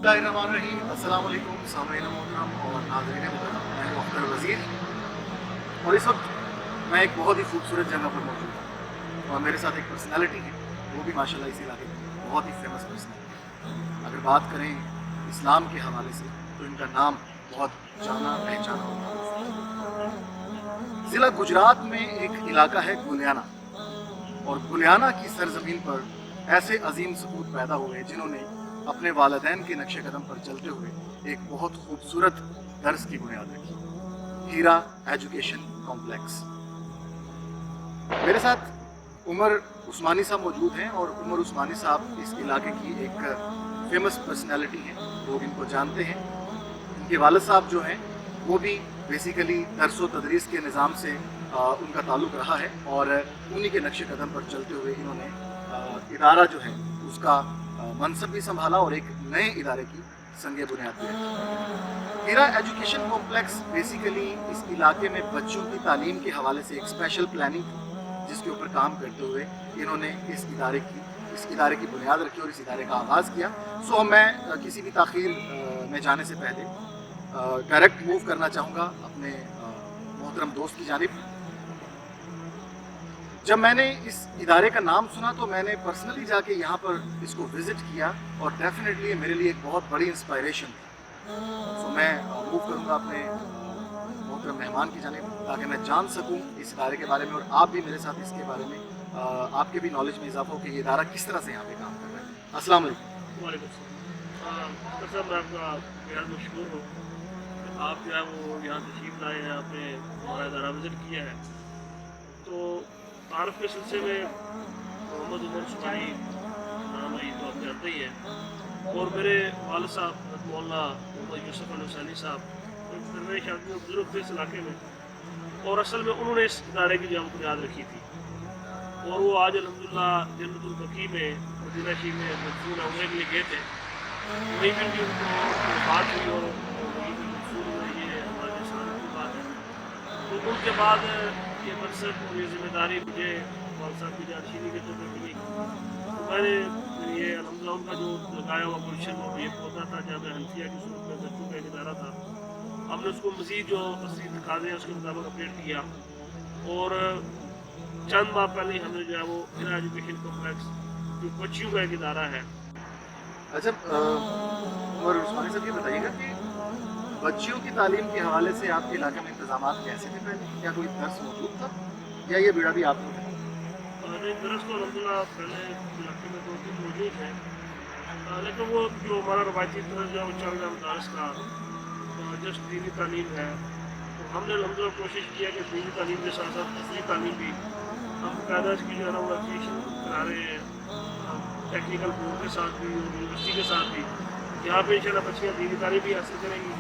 बिस्मिल्लाहिर्रहमानिर्रहीम। अस्सलाम वालेकुम सामईन मोहतरम और नाज़रीन मोहतरम, मैं हूं अख्तर वज़ीर और इस वक्त मैं एक बहुत ही खूबसूरत जगह पर मौजूद हूँ और मेरे साथ एक पर्सनैलिटी है, वो भी माशाल्लाह इस इलाके की बहुत ही फेमस पर्सनैलिटी है। अगर बात करें इस्लाम के हवाले से तो इनका नाम बहुत जाना पहचाना और मारूफ है। ज़िला गुजरात में एक इलाका है गुलियाना और गुलियाना की सरजमीन पर ऐसे अजीम सपूत पैदा हुए जिन्होंने अपने वालिदैन के नक्शे कदम पर चलते हुए एक बहुत खूबसूरत दर्स की बुनियाद रखी, हीरा एजुकेशन कॉम्प्लेक्स। मेरे साथ उमर उस्मानी साहब मौजूद हैं और उमर उस्मानी साहब इस इलाके की एक फेमस पर्सनैलिटी हैं, लोग इनको जानते हैं। इनके वालिद साहब जो हैं वो भी बेसिकली दर्स व तदरीस के निज़ाम से उनका ताल्लुक़ रहा है और उन्हीं के नक्शे कदम पर चलते हुए इन्होंने इदारा जो है उसका मनसब भी संभाला और एक नए इदारे की संग बुनियाद भी रखी। हीरा एजुकेशन कॉम्प्लेक्स बेसिकली इस इलाके में बच्चों की तालीम के हवाले से एक स्पेशल प्लानिंग थी जिसके ऊपर काम करते हुए इन्होंने इस इदारे की बुनियाद रखी और इस इदारे का आगाज़ किया। सो मैं किसी भी ताख़ीर में जाने से पहले डायरेक्ट मूव करना चाहूँगा अपने मोहतरम दोस्त की जानिब। जब मैंने इस इदारे का नाम सुना तो मैंने पर्सनली जाके यहाँ पर इसको विज़िट किया और डेफिनेटली मेरे लिए एक बहुत बड़ी इंस्पायरेशन थी। सो मैं मूव करूँगा अपने मोहतरम मेहमान की जानिब ताकि मैं जान सकूँ इस इदारे के बारे में और आप भी मेरे साथ इसके बारे में आपके भी नॉलेज में इजाफा हो कि ये इदारा किस तरह से यहाँ पे काम कर रहा है। अस्सलाम वालेकुम। वालेकुम सलाम। मैं आपका बेहद मशहूर हूँ। आप जो है वो यहाँ तशरीफ़ लाए हैं, आपने हमारा इदारा विज़िट किया है। तो तारफ़ के सिलसिले में मोहम्मद उमर उस्मानी नाम है, तो आप जानते ही हैं। और मेरे वालिद साहब मौलाना मोहम्मद यूसुफ अली हुसैनी साहब दरवेश आदमी बुजुर्ग थे इस इलाके में और असल में उन्होंने इस इदारे की जो बुनियाद रखी थी और वो आज अल्हम्दुलिल्लाह जन्नतुल बकी में मदीना शरीफ में मदफून उम्रे के लिए गए थे। वहीं पर भी उनको बात हुई और वहीं पर मदफून हुए, ये हमारे साथ की बात है। तो उनके बाद ये मनसब और ये जिम्मेदारी मुझे वाल साहब की जानशीनी के तौर पर मिली। तो मैंने ये अल्हम्दुलिल्लाह उनका जो लगाया हुआ पोजिशन और ये पौधा था जहाँ पे हनफिया की सूरत में बच्चों का एक इदारा था, हमने उसको मज़ीद जो असली तकाज़े हैं उसके मुताबिक अपडेट किया और चंद माह पहले ही हमने जो है वो हीरा एजुकेशन कॉम्प्लेक्स जो बच्चियों का एक इदारा है। अच्छा उमर उस्मानी साहब ये बताइएगा कि बच्चियों की तालीम के हवाले से आपके इलाके में इंतजाम कैसे थे पहले? क्या कोई दर्स मौजूद था या ये बेड़ा भी आप लोग हैं? नहीं, दरअसल तो अल्हम्दुलिल्लाह पहले इलाके में 2-3 मौजूद हैं, लेकिन वो जो हमारा रवायती तर्ज है वो चल रहा है मदारस का जस्ट दीनी तालीम है। तो हमने अल्हम्दुलिल्लाह कोशिश किया कि दीनी तालीम के साथ साथ असली तालीम भी हम कायदा की जो है ना वो एफिलिएशन करा रहे हैं टेक्निकल बोर्ड के साथ भी और यूनिवर्सिटी के साथ भी। यहाँ पे इंशाल्लाह बच्चियाँ दीनी तालीम भी हासिल करेंगी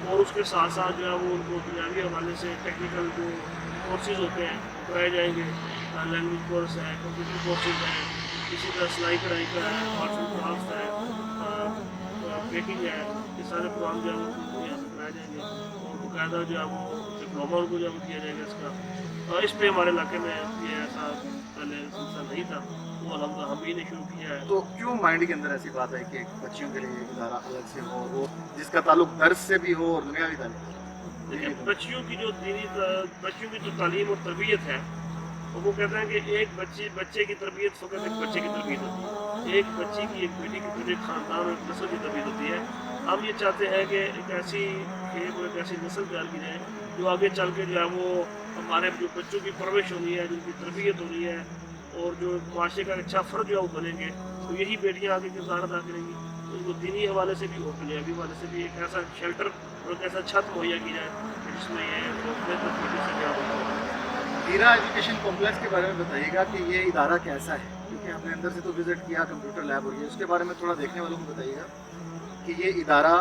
और उसके साथ साथ जो है वो उनको दुनियावी हवाले से टेक्निकल जो कोर्सेज होते हैं कराए जाएंगे। लैंग्वेज कोर्स है, कंप्यूटर कोर्सेज है, इसी तरह सिलाई कढ़ाई का है, आर्ट्स एंड क्राफ्ट है, बेकिंग है, ये सारे प्रोग्राम जो है वो यहाँ पे कराए जाएंगे और बाकायदा जो है वो डिप्लोमा उनको जो है दिया जाएगा इसका। इस पे हमारे इलाके में ये ऐसा पहले सिलसिला नहीं था, वो अल्हम्दुलिल्लाह हम ही ने शुरू किया है। तो क्यों माइंड के अंदर ऐसी बात है कि बच्चियों के लिए इदारा अलग से हो, वो जिसका ताल्लुक दर्स से भी हो और दुनियावी तालीम? देखिए बच्चियों की जो तालीम और तरबियत है तो वो कहते हैं कि एक बच्चे की तरबियत फ़कत एक बच्चे की तरबियत होती है, एक बच्ची की एक बेटी की पूरे ख़ानदान और एक नस्ल की तरबियत होती है। हम ये चाहते हैं कि एक ऐसी खेल और एक ऐसी नस्ल तैयार की जाए जो आगे चल के जो है वो हमारे जो बच्चों की परवरिश होनी है, जिनकी तरबियत होनी है और जो माशरे का अच्छा फ़र्द जो है वो बनेंगे, तो यही बेटियाँ आगे किरदार अदा करेंगी। तो उनको दीनी हवाले से भी और दुनियावी हवाले से भी एक ऐसा शेल्टर और एक ऐसा छत मुहैया की जाए जिसमें ये बेहतर तरीके से क्या होगा। हीरा एजुकेशन कॉम्प्लेक्स के बारे में बताइएगा कि ये इदारा कैसा है, क्योंकि हमने अंदर से तो विज़िट किया, कंप्यूटर लैब और ये उसके बारे में थोड़ा देखने वालों को बताइएगा कि ये इदारा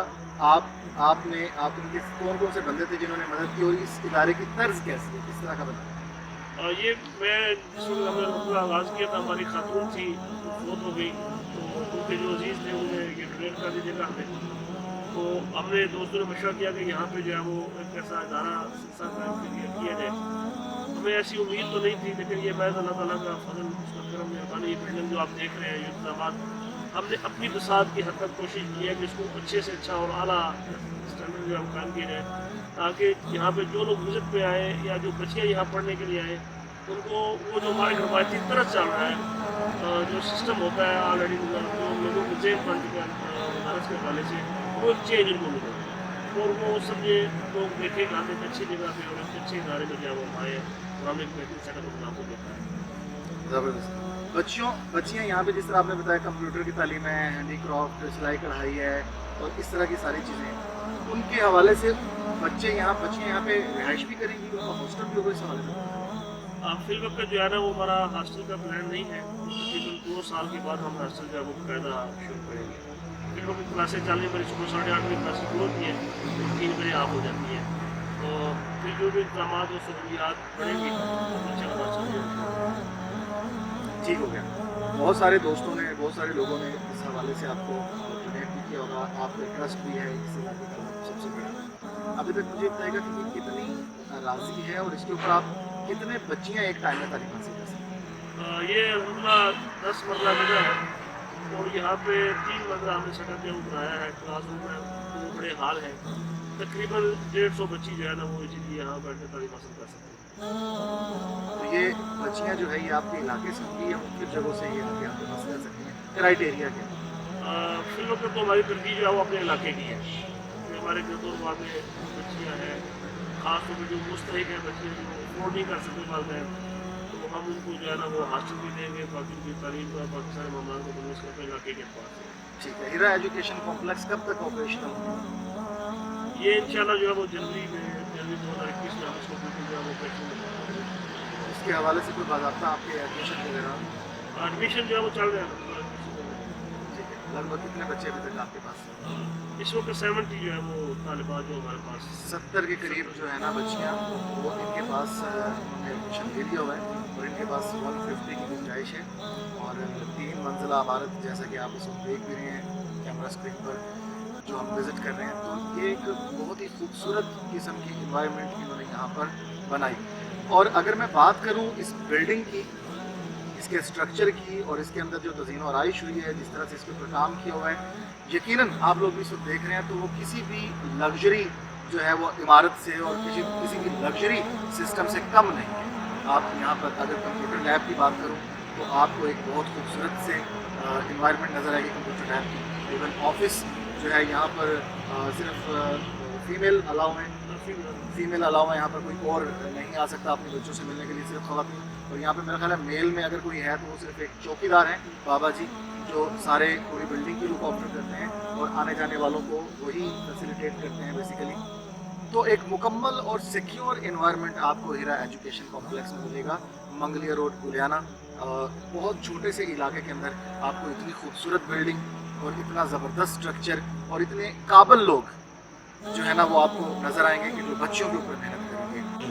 आपने उनके कौन कौन से बंदे थे जिन्होंने मदद की और इस इदारे की तर्ज कैसी है, किस तरह का बना? ये मैं जिस वक्त हमने आगाज़ किया था, हमारी खातून थी फौत हो गई, तो उनके जो अजीज़ थे उन्हें ये डोनेट कर दीजिएगा हमें। तो हमने दोस्तों ने मशवरा किया कि यहाँ पे जो है वो एक ऐसा इदारा सिलसिला कायम के लिए किया जाए। हमें ऐसी उम्मीद तो नहीं थी, लेकिन ये महज़ अल्लाह ताला का फजल उसका करम मेहरबानी। ये बिल्डिंग जो आप देख रहे हैं, ये इंतजाम हमने अपनी बसात की हद तक कोशिश की है कि इसको अच्छे से अच्छा और आला स्टैंडर्ड जो हम काम किए जाए, ताकि यहाँ पे जो लोग विजिट पे आए या जो बच्चियाँ यहाँ पढ़ने के लिए आए, उनको वो जो हमारे रवायती तरह चल रहा है, जो सिस्टम होता है ऑलरेडी जो लोगों को जेब बंद के भारत के हवाले से, वो एक चेंज उनको मिले और वो सब ये लोग देखें कि हम एक अच्छी जगह पे और एक अच्छे इदारे में जब हम आए और हमने एक बेहतरीन सेटअप अपना आपको देखा है। ज़बरदस्त। बच्चियाँ यहाँ पे जिस तरह आपने बताया कंप्यूटर की तालीम है, हैंडी क्राफ्ट, सिलाई कढ़ाई है और इस तरह की सारी चीज़ें, उनके हवाले से बच्चियाँ यहाँ पे रिहाइश भी करेंगी, उनका हॉस्टल भी होगा इस हवाले से? फिल वक्त जो है ना वो हमारा हॉस्टल का प्लान नहीं है, तकरीबन 2 साल के बाद हम हॉस्टल जो है वो बाकायदा शुरू करेंगे। फिर वक्त क्लासें चलने मेरी सुबह 8:30 बजे क्लासें शुरू होती है, 3 बजे ऑफ हो जाती है, तो फिर जो भी इंतजाम और सहूलियात बढ़ेंगी बच्चे को हॉस्टल ठीक हो गया। बहुत सारे दोस्तों ने, बहुत सारे लोगों ने इस हवाले से आपको डोनेट भी किया होगा, आपको ट्रस्ट भी है इस इलाके का सबसे बड़ा। अभी तक मुझे बताएगा कि ये कितनी राज़ी है और इसके ऊपर आप कितने बच्चियाँ एक टाइम में तालीम हासिल कर सकते हैं? ये अलहमदिल्ला 10 मरला जगह है और यहाँ पे 3 मरला हमने सेटअप जो बनाया है, क्लासरूम है, 2 बड़े हॉल हैं, तकरीबन 150 बच्ची जो है ना वो इसीलिए यहाँ बैठ कर तालीम हासिल कर सकते हैं। तो ये बच्चियाँ जो है ये आपके इलाके से होंगी या मुख्तलिफ जगहों से ये आके आपके पास रह सकती हैं? क्राइटेरिया क्या है? फिर वक्त तो हमारी तरजीह जो है वो अपने इलाके की है, हमारे गर्दोरबा में बच्चियाँ हैं, खास तौर पर जो मुस्तहिक हैं बच्चे जो अफोर्ड नहीं कर सकते वालिदैन, तो हम उनको जो है ना वो हॉस्टल भी देंगे, बाकी उनकी तालीम का बाकी सारे मामला को बने उसके अपने इलाके के पास। ठीक है। हीरा एजुकेशन कॉम्प्लेक्स कब तक ऑपरेशनल होगा? ये इंशाल्लाह जो है वो जनवरी 2021 में हम इसको बिल्कुल जो है वो ऑपरेशन में। इसके हवाले से कोई बाज़ाब्ता आपके एडमिशन वगैरह? एडमिशन जो है वो चल रहा है। ठीक है। लगभग कितने बच्चे अभी तक आपके पास? इस वक्त 70 जो है वो तालिबात जो हमारे पास 70 के करीब जो है ना बच्चियाँ, वो इनके पास उन्होंने एडमिशन ले लिया हुआ है और इनके पास 150 की गुंजाइश है और 3 मंजिला इमारत जैसा कि आप इसको देख भी रहे हैं कैमरा स्क्रीन पर जो हम विज़िट कर रहे हैं। तो ये एक बहुत ही खूबसूरत किस्म की इन्वायरमेंट इन्होंने यहाँ पर बनाई। और अगर मैं बात करूँ इस बिल्डिंग की, इसके स्ट्रक्चर की और इसके अंदर जो तज़ीन और आइश हुई है, जिस तरह से इसके ऊपर काम किया हुआ है, यकीनन आप लोग भी इसको देख रहे हैं तो वो किसी भी लग्जरी जो है वो इमारत से और किसी भी लग्जरी सिस्टम से कम नहीं है। आप यहाँ पर अगर कंप्यूटर लैब की बात करूँ तो आपको एक बहुत खूबसूरत से इन्वायरमेंट नज़र आएगी कंप्यूटर लैब की। इवन ऑफिस जो है यहाँ पर सिर्फ फीमेल अलाउ है, फीमेल अलाउ है, यहाँ पर कोई और नहीं आ सकता अपने बच्चों से मिलने के लिए, सिर्फ ख़वातीन। और यहाँ पे मेरा ख्याल है मेल में अगर कोई है तो वो सिर्फ एक चौकीदार हैं बाबा जी, जो सारे पूरी बिल्डिंग की लुक आफ्टर करते हैं और आने जाने वालों को वही फैसिलिटेट करते हैं बेसिकली। तो एक मुकम्मल और सिक्योर इन्वायरमेंट आपको हीरा एजुकेशन कॉम्प्लेक्स में मिलेगा, मंगलिया रोड गुलियाना। बहुत छोटे से इलाके के अंदर आपको इतनी खूबसूरत बिल्डिंग और इतना ज़बरदस्त स्ट्रक्चर और इतने काबिल लोग जो है ना वो आपको नज़र आएंगे कि जो बच्चियों के ऊपर मेहनत करेंगे।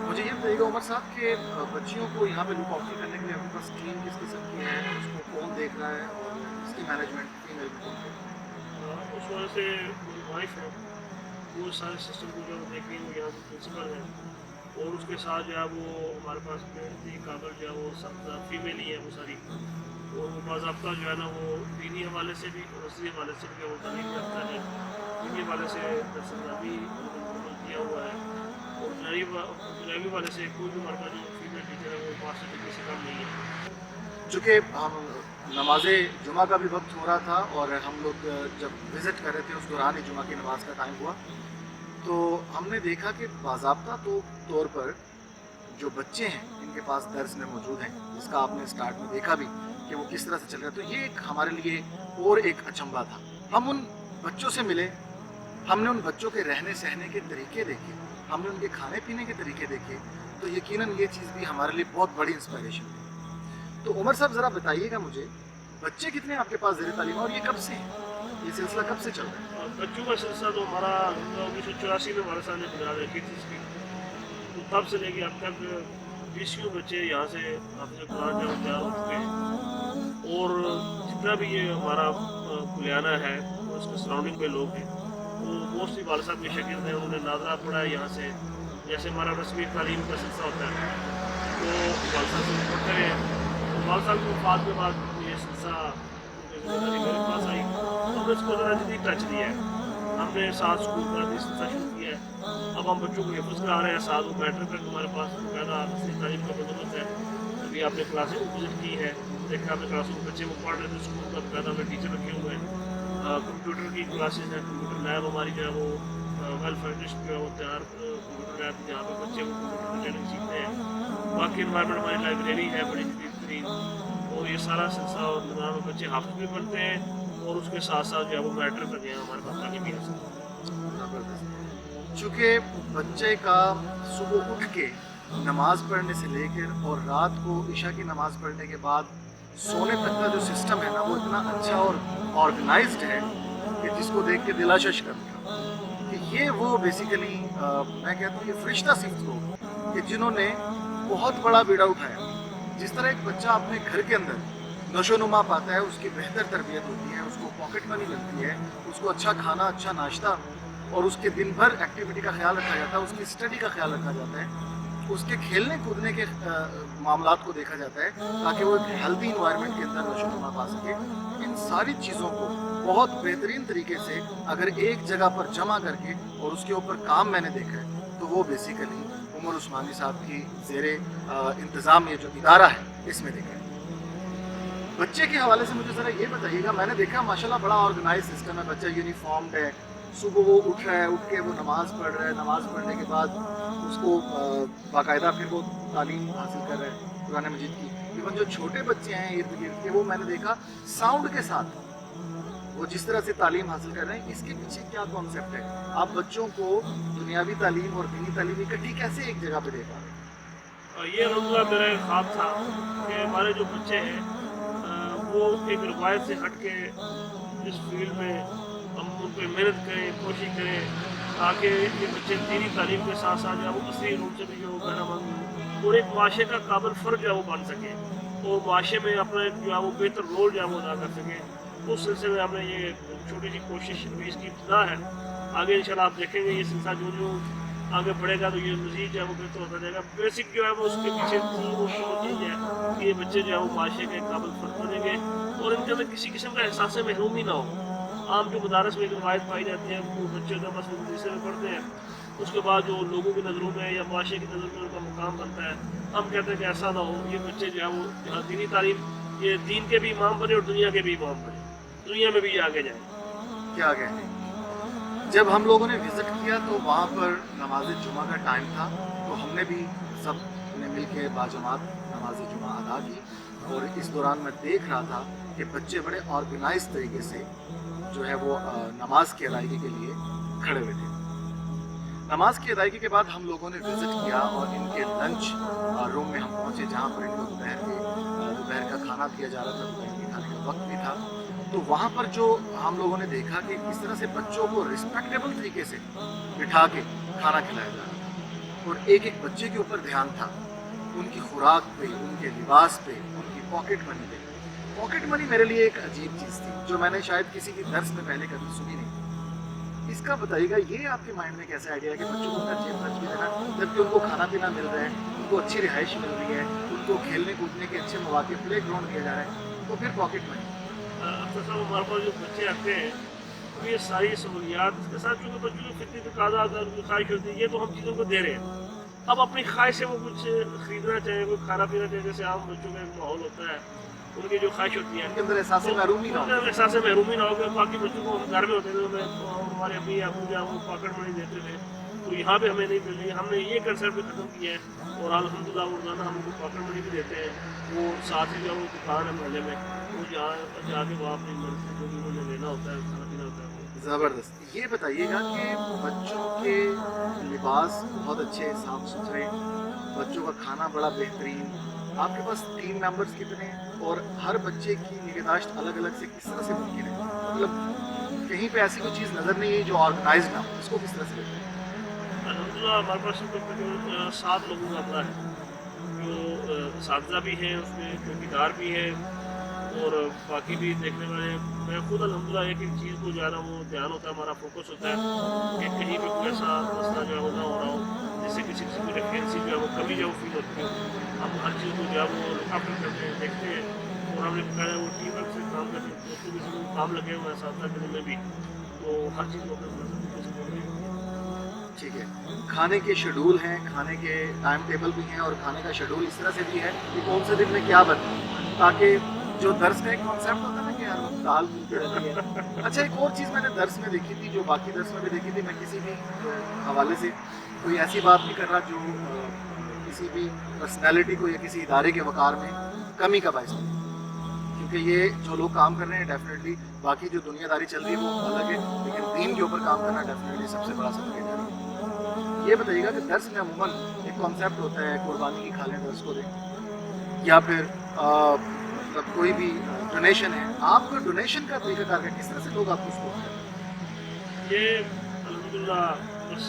मुझे ये बताइएगा उमर साहब कि बच्चियों को यहाँ पे लुक आफ्टर करने के लिए आपके पास टीम किस किस्म की है, उसको कौन देख रहा है और इसकी मैनेजमेंट फीमेल उस वजह से मेरी वाइफ है, वो सारे सिस्टम को जो देख रही है, वो यहाँ की प्रिंसिपल है और उसके साथ जो है वो हमारे पास काबिल जो है वो सब फीमेल ही है वो सारी, और वो बाज़ाब्ता जो है ना वो दीनी हवाले से भी और असली हवाले से भी वो तालीम याफ्ता है, दीनी हवाले से दस्तनामी किया हुआ है और जुनैवी वाले से कोई भी मरका जो फीमेल टीचर है वो मास्टर डिग्री से कम नहीं है। चूँकि हम नमाज जुमा का भी वक्त हो रहा था और हम लोग जब विज़िट कर रहे थे उस दौरान ही जुमा की नमाज का टाइम हुआ, तो हमने देखा कि बाज़ाब्ता तौर पर जो बच्चे हैं इनके पास दर्स में मौजूद हैं, जिसका आपने स्टार्ट में देखा भी कि वो किस तरह से चल रहा है। तो ये एक हमारे लिए और एक अचंभा था। हम उन बच्चों से मिले, हमने उन बच्चों के रहने सहने के तरीके देखे, हमने उनके खाने पीने के तरीके देखे, तो यकीनन ये चीज़ भी हमारे लिए बहुत बड़ी इंस्पायरेशन है। तो उमर साहब ज़रा बताइएगा मुझे, बच्चे कितने आपके पास ज़ेर तालीम और ये कब से है, ये सिलसिला कब से चल रहा है? बच्चों का सिलसिला तो हमारा 1984 में हमारे सामने बुनियाद रखी थी इसकी, तो तब से लेके अब तक 20 बच्चे यहाँ से हाफ़िज़ कुरान जब तैयार हो चुके हैं और जितना भी ये हमारा गुलियाना है और उसके सराउंडिंग में लोग हैं वो मोस्टली वाल साहब के शागिर्द हैं, उन्होंने नादरा पढ़ा है यहाँ से। जैसे हमारा रस्मी तालीम का सिलसिला होता है तो वाल साहब से पढ़ते हैं, तो वाल साहब की वफ़ात के बाद ये सिलसिला की जिम्मेदारी मेरे पास आई तो हमने इसको ज़रा जदीद टच दिया है। हमने साथ स्कूल का भी सिलसिला शुरू किया है। अब हम बच्चों को हिफ्ज़ करा रहे हैं, साथ वो मैट्रिक तक हमारे पास बाकायदा असली तालीम का बंदोबस्त है। अभी आपने क्लासें विजिट की है, देखा आपने क्लासों में बच्चे वो पढ़ रहे थे, स्कूल का बाकायदा हमने टीचर रखे हुए हैं। कंप्यूटर की क्लासेज हैं, कंप्यूटर लैब हमारी जो है वो वेल फर्निश्ड जो है वो तैयार कंप्यूटर लैब जहाँ पे बच्चे वो कंप्यूटर ट्रेनिंग सीखते हैं। बाकी इन्वायरमेंट हमारी लाइब्रेरी है बड़ी बेहतरीन, और ये सारा सिलसिला और निज़ाम में बच्चे हाफ़िज़ भी बनते हैं और उसके साथ साथ जो है वो मैट्रिक करते हैं हमारे पास तालीम भी हासिल। चूँकि बच्चे का सुबह उठ के नमाज पढ़ने से लेकर और रात को इशा की नमाज पढ़ने के बाद सोने तक का जो सिस्टम है ना वो इतना अच्छा और ऑर्गेनाइज्ड है कि जिसको देख के दिलाशश कर दिया कि ये वो बेसिकली मैं कहता हूँ ये फरिश्ता सिफ्त लोग कि जिन्होंने बहुत बड़ा बीड़ा उठाया। जिस तरह एक बच्चा अपने घर के अंदर नशोनुमा पाता है, उसकी बेहतर तरबियत होती है, उसको पॉकेट मनी मिलती है, उसको अच्छा खाना, अच्छा नाश्ता और उसके दिन भर एक्टिविटी का ख्याल रखा जाता है, उसकी स्टडी का ख्याल रखा जाता है, उसके खेलने कूदने के मामलात को देखा जाता है ताकि वो एक हेल्दी इन्वायरमेंट के अंदर नशोनुमा पा सके। इन सारी चीज़ों को बहुत बेहतरीन तरीके से अगर एक जगह पर जमा करके और उसके ऊपर काम मैंने देखा है तो वो बेसिकली उमर उस्मानी साहब की ज़ेरे इंतज़ाम ये जो इदारा है इसमें देखा है। बच्चे के हवाले से मुझे ज़रा ये बताइएगा, मैंने देखा माशाल्लाह बड़ा ऑर्गेनाइज सिस्टम है, बच्चा यूनिफॉर्म्ड है, सुबह वो उठ रहा है, उठ के वो नमाज़ पढ़ रहा है, नमाज़ पढ़ने के बाद उसको बाकायदा फिर वो तालीम हासिल कर रहा है कुरान मजीद की। इवन जो छोटे बच्चे हैं इर्द गिर्द के वो मैंने देखा साउंड के साथ वो जिस तरह से तालीम हासिल कर रहे हैं, इसके पीछे क्या कॉन्सेप्ट है? आप बच्चों को दुनियावी तालीम और दीनी तालीम इकट्ठी कैसे एक जगह पे दे पा रहे हैं? ये अलहमदुलिल्लाह मेरा एक ख्वाब था कि हमारे जो बच्चे हैं वो एक रवायत से हट के इस फील्ड में हम उन पर मेहनत करें, कोशिश करें ताकि ये बच्चे दीनी तालीम के साथ साथ जो वो असली रूप से भी जो बहरामंद और एक माशरे का काबिल फ़र्द जो है वो बन सके और माशरे में अपना एक जो है वो बेहतर रोल जो है वो अदा कर सके। उस सिलसिले में हमने ये छोटी सी कोशिश भी इसकी इब्तिदा है। आगे इंशाल्लाह आप देखेंगे ये सिलसिला जो जो आगे बढ़ेगा तो ये मज़ीद जो है वो बेहतर होता जाएगा। बेसिक जो है वो उसके पीछे वो चीज़ है कि ये बच्चे जो है वो माशरे के काबिल फ़र्द बनेंगे और इनके अंदर किसी किस्म का एहसास महरूमी ना हो। आम जो मदारस में एक रवायत पाई जाती है वो बच्चे जो बस मदरसे में पढ़ते हैं, उसके बाद जो लोगों की नज़रों में या माशरे की नज़र में उनका मुकाम बनता है। हम कहते हैं कि ऐसा ना हो, ये बच्चे जो है वो जहाँ दीनी तालीम ये दीन के भी इमाम बने और दुनिया के भी इमाम बने, दुनिया में भी आगे जाए। क्या कहते हैं? जब हम लोगों ने विज़िट किया तो वहाँ पर नमाज जुमा का टाइम था, तो हमने भी सब ने मिल के बाजमात नमाज जुमा अदा की और इस दौरान मैं देख रहा था कि बच्चे बड़े ऑर्गेनाइज तरीके से जो है वो नमाज की अदायगी के लिए खड़े हुए थे। नमाज की अदायगी के बाद हम लोगों ने विज़िट किया और इनके लंच रूम में हम पहुँचे जहाँ पर इनको दोपहर का खाना दिया जा रहा था, दोपहर के खाने का वक्त भी था। तो वहाँ पर जो हम लोगों ने देखा कि किस तरह से बच्चों को रिस्पेक्टेबल तरीके से बिठा के खाना खिलाया जा रहा था और एक एक बच्चे के ऊपर ध्यान था, उनकी खुराक पे, उनके लिबास पे, उनकी पॉकेट मनी पे। पॉकेट मनी मेरे लिए एक अजीब चीज़ थी जो मैंने शायद किसी की दर्स में पहले कभी सुनी नहीं थी। इसका बताइएगा, ये आपके माइंड में कैसे आइडिया है कि बच्चों को जेब खर्च भी देना जबकि उनको खाना पीना मिल रहा है, उनको अच्छी रिहाइश मिल रही है, उनको खेलने कूदने के अच्छे मौके प्ले ग्राउंड दिया जा रहा है, तो फिर पॉकेट मनी। अक्सर साहब हमारे पास जो बच्चे आते हैं तो ये सारी सहूलियात इसके साथ चूँकि बच्चों की फितरी तकाजा अगर उनकी ख्वाहिश होती है ये तो हम चीज़ों को दे रहे हैं। अब अपनी ख्वाहिश से वो कुछ ख़रीदना चाहे, कोई खाना पीना चाहे, जैसे आम बच्चों का एक माहौल होता है, उनकी जो ख्वाहिश होती है उनके अंदर एहसास महरूमी ना हो। एहसास महरूमी ना हो। बाकी बच्चों को हम घर में होते थे तो हमारे अभी अबू जो वो पॉकेट मनी देते थे, तो यहाँ पे हमें नहीं मिल रही। हमने ये कंसेप्ट भी ख़त्म किया है और अल्हम्दुलिल्लाह रोज़ाना हम उनको पॉकेट मनी भी देते हैं। वो साथ ही जो वो दुकान है मोहल्ले में, वो जहाँ जाके वो अपनी मर्ज़ी से जो भी उन्होंने लेना होता है खाना पीना होता है। ज़बरदस्त। ये बताइएगा कि बच्चों के लिबास बहुत अच्छे साफ सुथरे, बच्चों का खाना बड़ा बेहतरीन, आपके पास टीम मेंबर्स कितने हैं और हर बच्चे की निगहदाश्त अलग अलग से किस तरह से मुमकिन है? मतलब कहीं पे ऐसी कोई चीज़ नज़र नहीं है जो ऑर्गेनाइज ना हो, इसको किस तरह से लेते हैं? अल्हम्दुलिल्लाह हमारे पास जो 7 लोगों का अपना है, जो असातिज़ा भी हैं, उसमें चौकीदार भी हैं और बाकी भी देखने वाले। मैं खुद अल्हम्दुलिल्लाह एक एक चीज़ को जो है ना वो ध्यान होता है, हमारा फोकस होता है कि कहीं भी कोई ऐसा मसला जो है वो ना हो रहा हो जिससे किसी किसी को डिफेंसी जो है वो कमी जो फील होती है। हम हर चीज़ को जो है वो लुक आफ्टर करते हैं, देखते हैं और हमने बताया वो टीम वर्क से काम करते हैं, दोस्तों के साथ काम लगे हुए हैं साथ साथ में भी, तो हर चीज़ को अपने सपोर्ट भी होती है। ठीक है, खाने के शेड्यूल हैं, खाने के टाइम टेबल भी हैं और खाने का शेड्यूल इस तरह से भी है कि कौन से दिन में क्या बने, ताकि जो दर्स का एक कॉन्सेप्ट होता है ना कि यार दाल मिलती रहती है। अच्छा, एक और चीज़ मैंने दर्स में देखी थी, जो बाकी दर्स में भी देखी थी, मैं किसी भी हवाले से कोई ऐसी बात नहीं कर रहा जो किसी भी पर्सनैलिटी को या किसी इदारे के वक़ार में कमी का बायस नहीं, क्योंकि ये जो लोग काम कर रहे हैं डेफिनेटली, बाकी जो दुनियादारी चल रही है वो अलग है, लेकिन दीन के ऊपर काम करना डेफिनेटली सबसे बड़ा सबक है। ये बताइएगा कि दर्स में अमूमन एक कॉन्सेप्ट होता है कुर्बानी की खा लें दर्स को दें, या फिर मतलब कोई भी डोनेशन है, आपका डोनेशन का तरीकाकार है, किस तरह से लोग आपको उसको ये अल्हम्दुलिल्लाह बस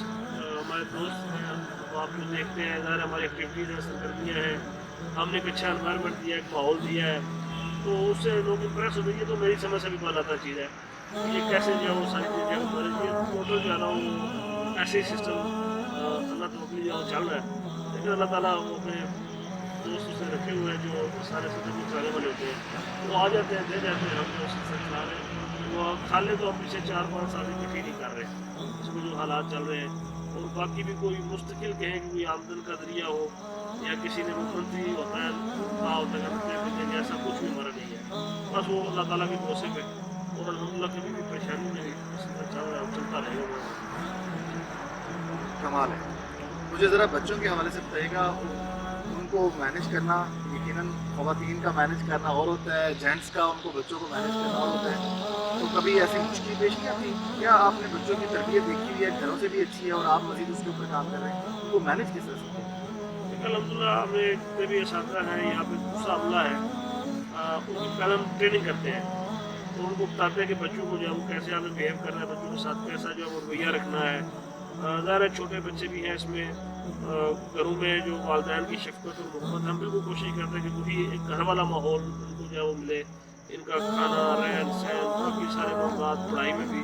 हमारे दोस्त हैं, तो आप जो देखते हैं इधर हमारी एक्टिविटीज़ हैं, सरगर्मियाँ हैं, हमने एक अच्छा एनवायरनमेंट दिया है, एक माहौल दिया है, तो उससे लोग इम्प्रेस होते हैं। तो मेरी समझ से भी बात आता चीज़ है कि ये कैसे जो है वो सारी चीज़ें हमारे लिए टोटल जो है ना वो ऐसे ही सिस्टम अल्लाह तवक्कुल जो चल रहा है, लेकिन अल्लाह ताला वो अपने दोस्त उसे रखे हुए हैं जो सारे सिस्टम चलाने वाले होते हैं, वो आ जाते हैं, दे जाते हैं, हम जो सिस्टम चला रहे हैं वो खा ले, तो हम पिछले 4-5 साल से इकट्ठी नहीं कर रहे, इसमें जो हालात चल रहे हैं। और बाकी भी कोई मुस्तकिल कहे कि कोई आमदन का जरिया हो या किसी ने मुख्यमंत्री होता है कहा होता है, ऐसा कुछ भी हमारा नहीं है, बस वो अल्लाह ताला के भरोसे पे, और अल्हम्दुलिल्लाह कभी भी परेशानी नहीं, इसी तरह चल रहा है, चलता रहेगा। कमाल है। मुझे ज़रा बच्चों के हवाले से बताइएगा, उनको मैनेज करना, यकीनन ख़वातीन का मैनेज करना और होता है, जेंट्स का उनको बच्चों को मैनेज करना और होता है, तो कभी ऐसी मुश्किल पेश नहीं आती? क्या आपने बच्चों की तरबियत देखी हुई है, घरों से भी अच्छी है और आप मज़ीद उसके ऊपर काम कर रहे हैं, उनको मैनेज किस तरह से? अल्हम्दुलिल्लाह हमें जितने भी इसातिज़ा हैं यहाँ पे दूसरा अमला है, उनकी पहले हम ट्रेनिंग करते हैं, तो उनको बताते हैं कि बच्चों को जो है वो कैसे हमें बिहेव करना है, बच्चों के साथ कैसा जो है वो रवैया रखना है। ज़ाहिर है छोटे बच्चे भी हैं इसमें, घरों में जो वालिदैन की शफ़क़त और मोहब्बत, हम बिल्कुल कोशिश करते हैं कि वही एक घर वाला माहौल उनको जो है वो मिले, इनका खाना, रहन सहन, बाकी सारे मामलात, पढ़ाई में भी।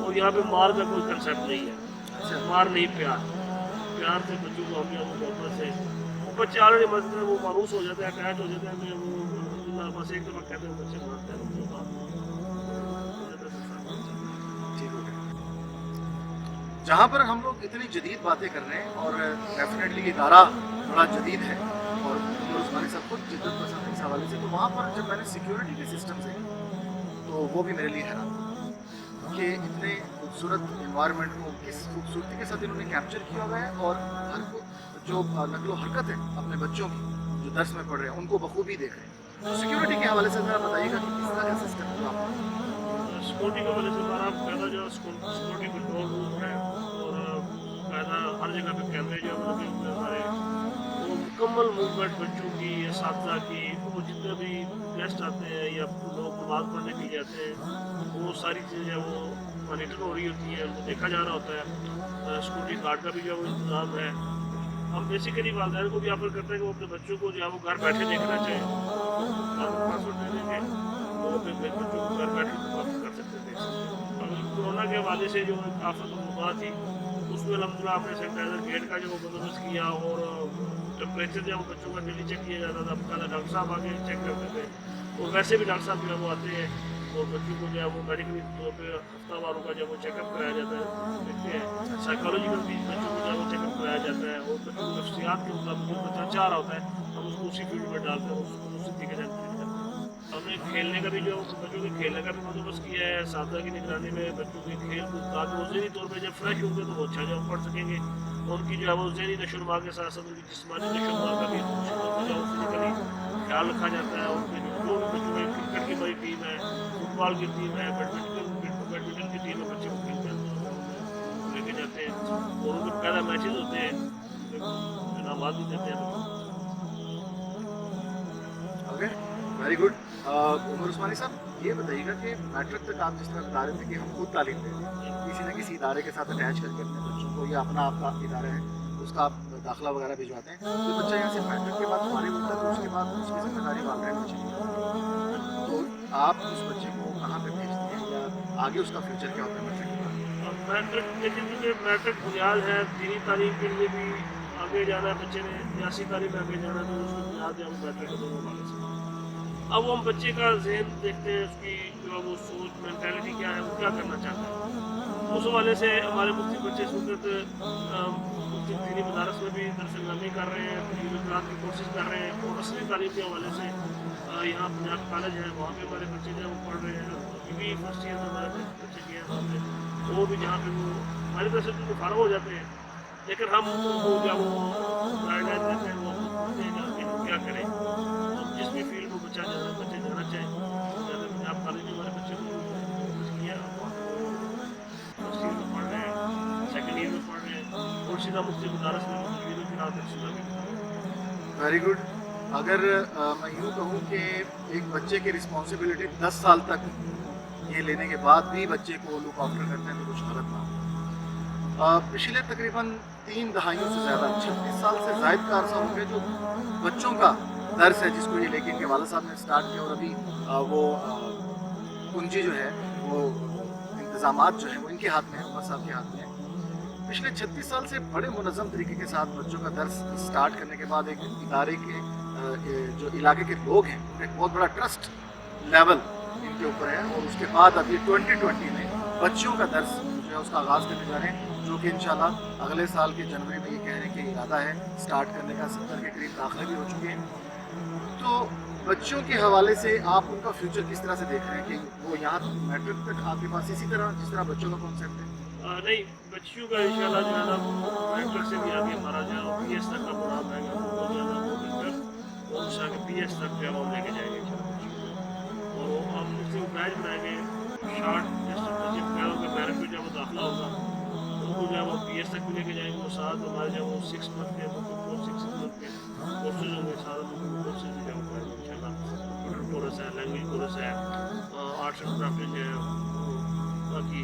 और यहाँ पे मार का कोई कंसेप्ट नहीं है, अच्छा, मार नहीं, प्यार से बच्चों को हम जो है वो मोहब्बत से, वो बच्चे ऑलरेडी मसले वो मारूस हो जाते हैं, अटैच हो जाते हैं, कि वो अल्हम्दुलिल्लाह बस एक दफ़ा कहते हैं बच्चे मानते हैं, उनको ठीक हो गया। जहाँ पर हम लोग इतनी जदीद बातें कर रहे हैं और डेफिनेटली इदारा बड़ा जदीद है और उस्मानी सब कुछ जिद्दत पसंद है इस हवाले से, तो वहाँ पर जब मैंने सिक्योरिटी के सिस्टम से, तो वो भी मेरे लिए हैरान था कि इतने खूबसूरत इन्वायरमेंट को किस खूबसूरती के साथ इन्होंने कैप्चर किया हुआ है, और हर जो नकलो हरकत है अपने बच्चों की जो दर्स में पढ़ रहे हैं उनको बखूबी देख रहे हैं। तो सिक्योरिटी के हवाले से ज़रा बताइएगा कि किस तरह का सिस्टम है? सिक्योरिटी की वजह से हमारा पहला जो सिक्योरिटी कंट्रोल रूम है, और पहला हर जगह पे कैमरे जो लगे हुए हमारे, वो मुकम्मल मूवमेंट बच्चों की, इसातिज़ा की, वो जितने भी गेस्ट आते हैं या लोग नमाज़ पढ़ने के लिए आते हैं, वो सारी चीज़ें वो मॉनिटर हो रही होती हैं, उनको देखा जा रहा होता है। सिक्योरिटी गार्ड का भी जो है वो इंतज़ाम है। हम बेसिकली वालिदैन को भी ऑफर करते हैं कि वो अपने बच्चों को जो है वो घर बैठे देखना चाहिए, आप पासवर्ड दे देंगे, वो अपने बच्चों को घर बैठे ऑफर कर सकते थे। अगर कोरोना के हवाले से जो आफत वबा थी, उसमें अल्हम्दुलिल्लाह आपने सैनिटाइजर गेट का जो बंदोबस्त किया, और टेम्परेचर जो बच्चों का डेली चेक किया जाता था, पहले डॉक्टर साहब आके चेक करते थे, और वैसे भी डॉक्टर साहब जो है वो आते हैं, और बच्चों को जो है वो मेडिकली तौर पर हफ्तावारों का जब वो चेकअप कराया जाता है, देखते हैं साइकोलॉजिकल भी बच्चों को जो है वो चेकअप कराया जाता है, और बच्चों को नफ्सियात के मुताबिक जो बच्चा चाह रहा होता है हम उसको उसी फील्ड में डालते हैं, उसको उसी तरीके से ट्रीट करते हैं। हमने खेलने का भी जो बच्चों के खेलने का भी बंदोबस्त किया है, सादा की निगरानी में बच्चों के खेल कूद, ताकि वो ज़हनी तौर पर जब फ्रेश होंगे तो वो अच्छा जो पढ़ सकेंगे, उनकी जो है वो ज़हनी नशोनुमा के साथ साथ उनकी जिस्मानी नशोनुमा का भी फिजिकली ख्याल रखा जाता है। उनके जो भी बच्चों में क्रिकेट की बड़ी टीम है, फुटबॉल की टीम है, बैडमिंटन की टीम है, बच्चे को खेलते हैं लेके जाते हैं, और उनके पहला मैचेज होते हैं, इनामात भी देते हैं। Okay, very good. Umar Usmani sahab, ये बताइएगा कि मैट्रिक तक आप जिस तरह बता रहे थे कि हम खुद तालीम देते हैं, किसी न किसी इदारे के साथ अटैच करके अपने बच्चों को, या अपना आपका इदारा है उसका आप दाखिला वगैरह भिजवाते हैं, तो बच्चा यहाँ से मैट्रिक के बाद फारिग होता है तो उसके बाद उसकी जिम्मेदारी वालिदैन को चाहिए, तो आप उस बच्चे को कहाँ पे भेजते हैं या आगे उसका फ्यूचर क्या होता है मैट्रिक के बाद? मैट्रिक देखिए, मैट्रिक बुनियाद है, दीनी तालीम के लिए भी आगे जाना है, बच्चे ने 80 तालीम में आगे जाना है, तो उसकी बुनियाद है मैट्रिक के दोनों वाले से। अब वो हम बच्चे का जहन देखते हैं, उसकी जो है वो सोच मेंटालिटी क्या है, वो क्या करना चाहता है। उस हवाले से हमारे मुस्लिम बच्चे इस वक्त मुस्लिम दीनी मदारस में भी दरस इस्लामी कर रहे हैं, क़रात की कोशिश कर रहे हैं, और असली तालीम के हवाले से यहाँ पंजाब कॉलेज है, वहाँ पे हमारे बच्चे जो है वो पढ़ रहे हैं। अभी भी फर्स्ट ईयर में हमारे बच्चे किए हैं वहाँ पे, वो भी जहाँ पे वो हमारी तरफ से तो फारग हो जाते हैं, लेकिन हम उनको क्या वो गाइडलाइन देते हैं, वो बोलते हैं कि हम क्या करें। तो जिस भी फील्ड में बच्चे जाना चाहे, जैसे पंजाब कॉलेज में हमारे बच्चे को कोशिश किया, फर्स्ट ईयर में पढ़ रहे हैं, सेकेंड ईयर में पढ़ रहे हैं, और सीधा मुफ्ती मदारस में वेरी गुड। अगर मैं यूँ कहूँ कि एक बच्चे की रिस्पॉन्सिबिलिटी 10 साल तक ये लेने के बाद भी बच्चे को लुक आफ्टर करते हैं तो कुछ गलत ना हो। पिछले तकरीबन 3 दहाइयों से ज़्यादा 36 साल से ज़ायद का अरसा हो गया जो बच्चों का दर्स है जिसको ये लेके इनके वालिद साहब ने स्टार्ट किया, और अभी वो कुंजी जो है वो इंतज़ामात जो है वो इनके हाथ में है, उमर साहब के हाथ में है। पिछले 36 साल से बड़े मुनज़्ज़म तरीके के साथ बच्चों का दर्स स्टार्ट करने के बाद एक इदारे के जो इलाके के लोग हैं उनका एक बहुत बड़ा ट्रस्ट लेवल इनके ऊपर है, और उसके बाद अभी 2020 में बच्चों का दर्स जो है उसका आगाज़ करने जा रहे हैं, जो कि इंशाल्लाह अगले साल के जनवरी में ये कहने के इरादा है स्टार्ट करने का। 70 के करीब दाखिले भी हो चुके हैं। तो बच्चों के हवाले से आप उनका फ्यूचर किस तरह से देख रहे हैं कि वो यहाँ मैट्रिक तक आपके पास इसी तरह जिस तरह बच्चों का कॉन्सेप्ट है? नहीं, बच्चियों का इंशाल्लाह जो है ना मैट्रिक से भी आगे हमारा जो है PS तक का प्रोग्राम रहेगा, वो जो है ना वो इंटर और उससे आगे PS तक जो है वो लेके जाएंगे इंशाल्लाह बच्चियों को। और हम मुस्लिम बैच बनाएंगे, शॉर्ट डिस्टेंस जिन पैरों के पैरेंट में जब वो दाखिला होगा उनको जो है वो PS तक भी लेके जाएंगे, और साथ हमारे जो वो 6 मंथ के 6 मंथ के कोर्सेज होंगे, सारा कोर्सेज जो है वो करेंगे इंशाल्लाह। कंप्यूटर कोर्स है, लैंग्वेज कोर्स है, आर्ट्स एंड क्राफ्ट है, बाकी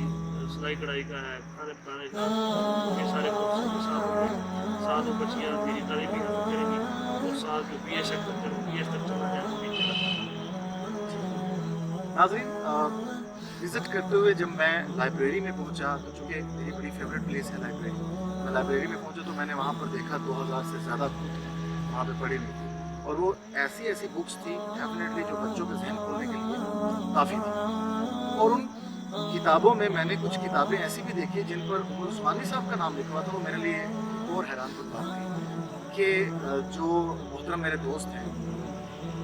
सिलाई कढ़ाई का है, खाने पकाने का, ये सारे कोर्सेज के साथ वो बच्चियाँ मेरी तारीफ भी हासिल करेंगी, और साथ जो PS तक चलना है वो भी चला। नाज़रीन, विज़िट करते हुए जब मैं लाइब्रेरी में पहुंचा, तो चूँकि मेरी बड़ी फेवरेट प्लेस है लाइब्रेरी, मैं लाइब्रेरी में पहुंचा तो मैंने वहाँ पर देखा 2000 से ज़्यादा बुक वहाँ पे पड़ी हुई थी, और वो ऐसी बुक्स थी डेफिनेटली जो बच्चों के जहन खोलने के लिए काफ़ी थी। और उन किताबों में मैंने कुछ किताबें ऐसी भी देखी जिन पर उमर उस्मानी साहब का नाम लिखा हुआ था। वो मेरे लिए और हैरान कुन बात थी कि जो मोहतरम मेरे दोस्त हैं,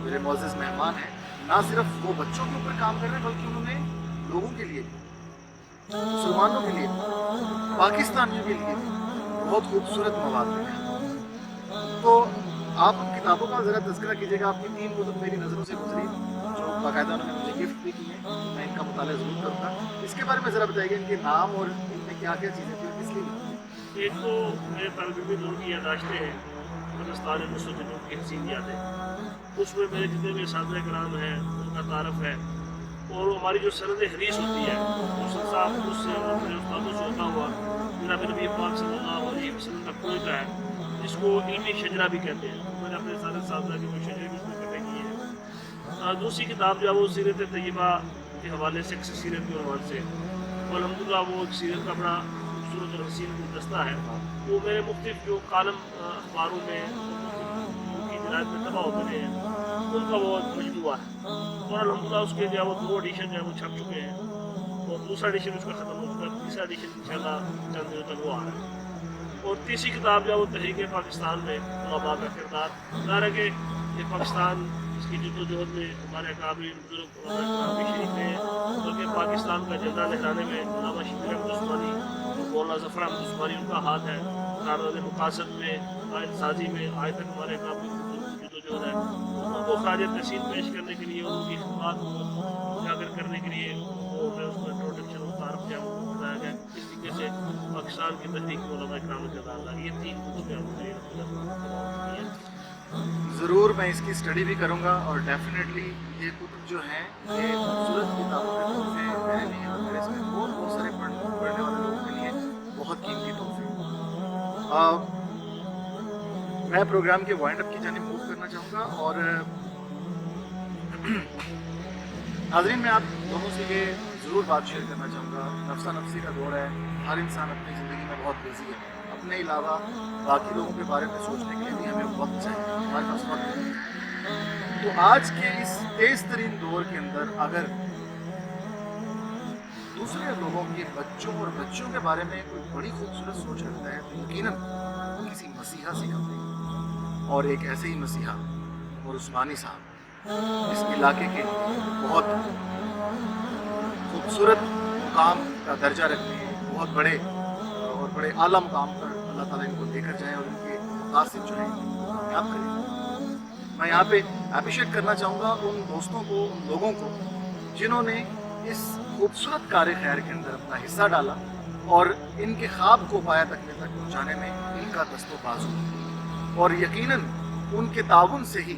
मेरे मुअज़्ज़ज़ मेहमान हैं, ना सिर्फ वो बच्चों के ऊपर काम कर रहे हैं बल्कि उन्होंने लोगों के लिए, मुसलमानों के लिए, पाकिस्तानियों के लिए बहुत खूबसूरत मवाद लिखा। तो आप उन किताबों का ज़रा तज़किरा कीजिएगा। आपकी 3 कुतुब मेरी नज़रों से गुजरी जो बाकायदा उन्होंने मुझे गिफ्ट भी की हैं, मैं इनका मुताला ज़रूर करूँगा। इसके बारे में ज़रा बताइए, इनके नाम और इनमें क्या क्या चीज़ें थी और किस लिए? एक तो मेरे तलबी लोगों की यादाश्तें हैं, पाकिस्तान नुस्रत जनूब की हसीन यादें, उसमें मेरे जितने भी साथी कराम हैं उनका तारफ़ है, और हमारी जो सनद हदीस होती है उससे अपने उस्तादों से होता हुआ जनाब नबी पाक सल्लल्लाहु अलैहि वसल्लम का कोई है जिसको इल्मी शजरा भी कहते हैं। मैंने अपने सारे साथी के वो शजरे भी उसमें इकट्ठे किए हैं। दूसरी किताब जो है वो सीरत तय्यबा के हवाले से सीरत के उन्वान से, और अल्हम्दुलिल्लाह वो एक सीरत का बड़ा खूबसूरत और हसीन गुलदस्ता है। वो मेरे मुख्तलिफ जो कालम अखबारों में उनकी जरात में तबाह होते रहे हैं उनका वो मजमुआ है, और अल्हम्दुलिल्लाह उसके जो है वो 2 एडिशन जो है वो छप चुके हैं, और दूसरा एडिशन उसका ख़त्म हो चुका है, तीसरा एडिशन इंशाल्लाह चंद दिनों तक वो आ रहा है। और तीसरी किताब जो है वो तहरीक पाकिस्तान में उलमा का किरदार, ज़ाहिर है कि ये पाकिस्तान इसकी जद्दोजहद में हमारे काबिल बुजुर्ग शरीफ हैं, बल्कि पाकिस्तान का झंडा लहराने में अल्लामा शबीर अहमद उस्मानी और मौलाना ज़फ़र अहमद उस्मानी उनका हाथ है। क़रारदाद मुक़ासद में, आयत साजी में आज तक हमारे काबिल जद्दोजहद है। उनको ख़ारिज तहसीन पेश करने के लिए, उनकी खिदमत को उजागर करने के लिए वो मैं उसको इंट्रोडक्शन और तारफ़ जो है वो बताया गया किस तरीके से पाकिस्तान की तहरीक में उलमा इकराम का किरदार लगा। ये 3 कुछ में हमने ज़रूर मैं इसकी स्टडी भी करूँगा, और डेफिनेटली ये कुतुब जो हैं ये खूबसूरत किताबों के तोहफे मेरे लिए और मेरे इसमें बहुत सारे पढ़ने वाले लोगों के लिए बहुत कीमती तोहफे। मैं प्रोग्राम के वाइंड अप की जानिब मूव करना चाहूँगा, और नाज़रीन मैं आप दोनों से ये ज़रूर बात शेयर करना चाहूँगा। नफ्सा नफ्सी का दौर है, हर इंसान अपनी ज़िंदगी में बहुत बिजी है, अपने अलावा बाकी लोगों के बारे में सोचने के लिए भी हमें वक्त चाहिए, हमारे पास वक्त नहीं है। تو آج کے اس تیز ترین دور کے اندر اگر دوسرے لوگوں کے بچوں اور بچوں کے بارے میں کوئی بڑی خوبصورت سوچ رکھتا ہے تو یقیناً کسی مسیحا سے کم نہیں، اور ایک ایسے ہی مسیحا اور عثمانی صاحب اس علاقے کے بہت خوبصورت مقام کا درجہ رکھتے ہیں، بہت بڑے اور بڑے اعلیٰ مقام پر اللہ تعالیٰ ان کو لے کر جائیں اور ان کے مقاصد جو ہیں ان کو کامیاب کریں۔ میں یہاں پہ اپریشیٹ کرنا چاہوں گا ان دوستوں کو، ان لوگوں کو جنہوں نے اس خوبصورت کار خیر کے اندر اپنا حصہ ڈالا اور ان کے خواب کو پایا تکمیل تک پہنچانے میں ان کا دست و بازو، اور یقیناً ان کے تعاون سے ہی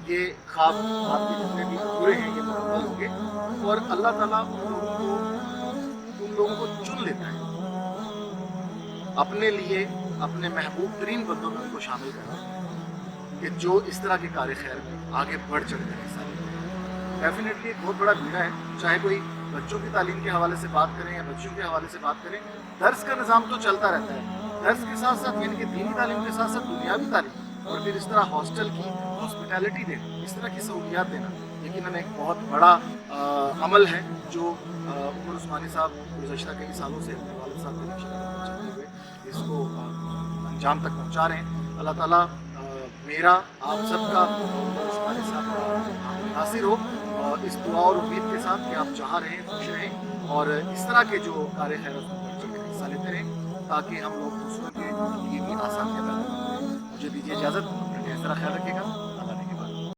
یہ خواب آپ کے جتنے بھی ادھورے ہیں یہ مکمل ہوں گے، اور اللہ تعالیٰ ان لوگوں کو چن لیتا ہے اپنے لیے، اپنے محبوب ترین بندوں میں ان کو شامل کرتا ہے کہ جو اس طرح کے کار خیر میں آگے بڑھ چڑھ کر حصہ لیں۔ ڈیفینیٹلی ایک بہت بڑا بیڑا ہے، چاہے کوئی بچوں کی تعلیم کے حوالے سے بات کریں یا بچوں کے حوالے سے بات کریں، درس کا نظام تو چلتا رہتا ہے، درس کے ساتھ ساتھ یعنی کہ دینی تعلیم کے ساتھ ساتھ دنیاوی تعلیم، اور پھر اس طرح ہاسٹل کی ہاسپٹیلٹی دینا، اس طرح کی سہولیات دینا یقیناً ایک بہت بڑا عمل ہے جو عمر عثمانی صاحب گزشتہ کئی سالوں سے اپنے والد صاحب کے نقشے قدم چلتے ہوئے اس کو انجام تک پہنچا رہے ہیں۔ اللہ تعالیٰ میرا آپ سب کا عمر عثمانی صاحب کا حاصل ہو، اور اس دعا اور امید کے ساتھ کہ آپ جہاں رہیں خوش رہیں اور اس طرح کے جو کار خیر بڑھ چڑھ کر حصہ لیتے رہیں تاکہ ہم لوگ دوسروں کے زندگی کی آسانیاں پیدا کریں۔ مجھے دیجیے اجازت، اپنا ڈھیر سارا خیال رکھیے گا۔